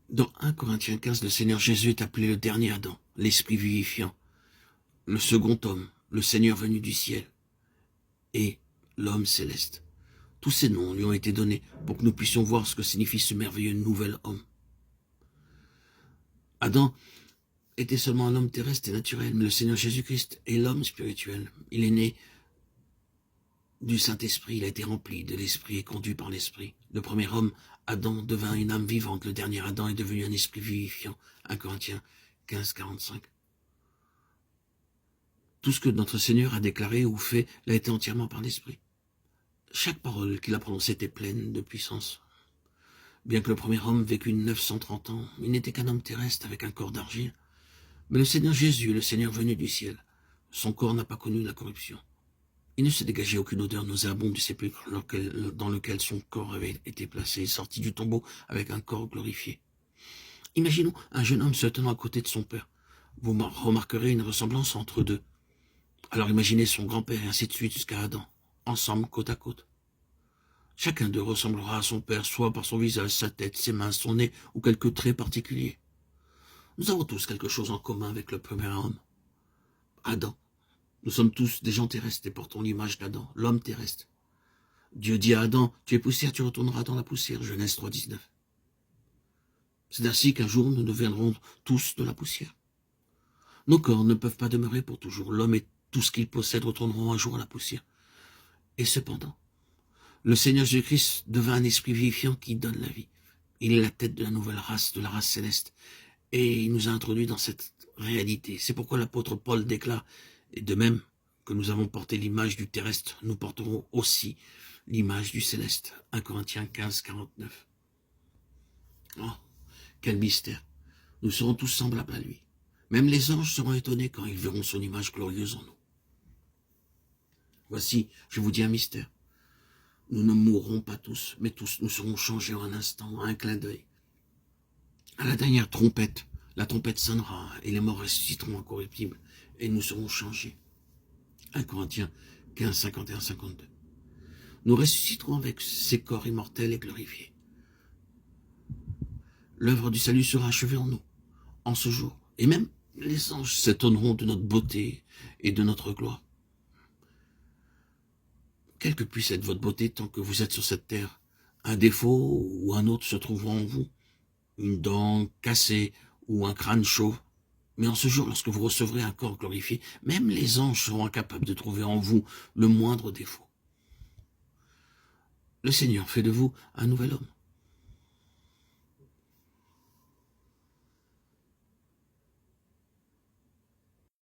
Dans 1 Corinthiens 15, le Seigneur Jésus est appelé le dernier Adam, l'esprit vivifiant, le second homme, le Seigneur venu du ciel, et l'homme céleste. Tous ces noms lui ont été donnés pour que nous puissions voir ce que signifie ce merveilleux nouvel homme. Adam était seulement un homme terrestre et naturel, mais le Seigneur Jésus-Christ est l'homme spirituel. Il est né du Saint-Esprit, il a été rempli de l'Esprit et conduit par l'Esprit. Le premier homme, Adam, devint une âme vivante. Le dernier Adam est devenu un esprit vivifiant. 1 Corinthiens 15, 45. Tout ce que notre Seigneur a déclaré ou fait l'a été entièrement par l'Esprit. Chaque parole qu'il a prononcée était pleine de puissance. Bien que le premier homme vécut 930 ans, il n'était qu'un homme terrestre avec un corps d'argile. Mais le Seigneur Jésus, le Seigneur venu du ciel, son corps n'a pas connu la corruption. Il ne se dégageait aucune odeur nauséabonde du sépulcre dans lequel son corps avait été placé, sorti du tombeau avec un corps glorifié. Imaginons un jeune homme se tenant à côté de son père. Vous remarquerez une ressemblance entre eux deux. Alors imaginez son grand-père et ainsi de suite jusqu'à Adam, ensemble côte à côte. Chacun d'eux ressemblera à son père, soit par son visage, sa tête, ses mains, son nez ou quelques traits particuliers. Nous avons tous quelque chose en commun avec le premier homme, Adam. Nous sommes tous des gens terrestres et portons l'image d'Adam, l'homme terrestre. Dieu dit à Adam, tu es poussière, tu retourneras dans la poussière, Genèse 3, 19. C'est ainsi qu'un jour nous deviendrons tous de la poussière. Nos corps ne peuvent pas demeurer pour toujours. L'homme et tout ce qu'il possède retourneront un jour à la poussière. Et cependant, le Seigneur Jésus-Christ devint un esprit vivifiant qui donne la vie. Il est la tête de la nouvelle race, de la race céleste. Et il nous a introduits dans cette réalité. C'est pourquoi l'apôtre Paul déclare, et de même que nous avons porté l'image du terrestre, nous porterons aussi l'image du céleste. 1 Corinthiens 15, 49. Oh, quel mystère. Nous serons tous semblables à lui. Même les anges seront étonnés quand ils verront son image glorieuse en nous. Voici, je vous dis un mystère. Nous ne mourrons pas tous, mais tous nous serons changés en un instant, en un clin d'œil. À la dernière trompette, la trompette sonnera et les morts ressusciteront incorruptibles et nous serons changés. 1 Corinthiens 15, 51, 52. Nous ressusciterons avec ces corps immortels et glorifiés. L'œuvre du salut sera achevée en nous, en ce jour. Et même les anges s'étonneront de notre beauté et de notre gloire. Quelle que puisse être votre beauté tant que vous êtes sur cette terre, un défaut ou un autre se trouvera en vous, une dent cassée ou un crâne chauve. Mais en ce jour, lorsque vous recevrez un corps glorifié, même les anges seront incapables de trouver en vous le moindre défaut. Le Seigneur fait de vous un nouvel homme.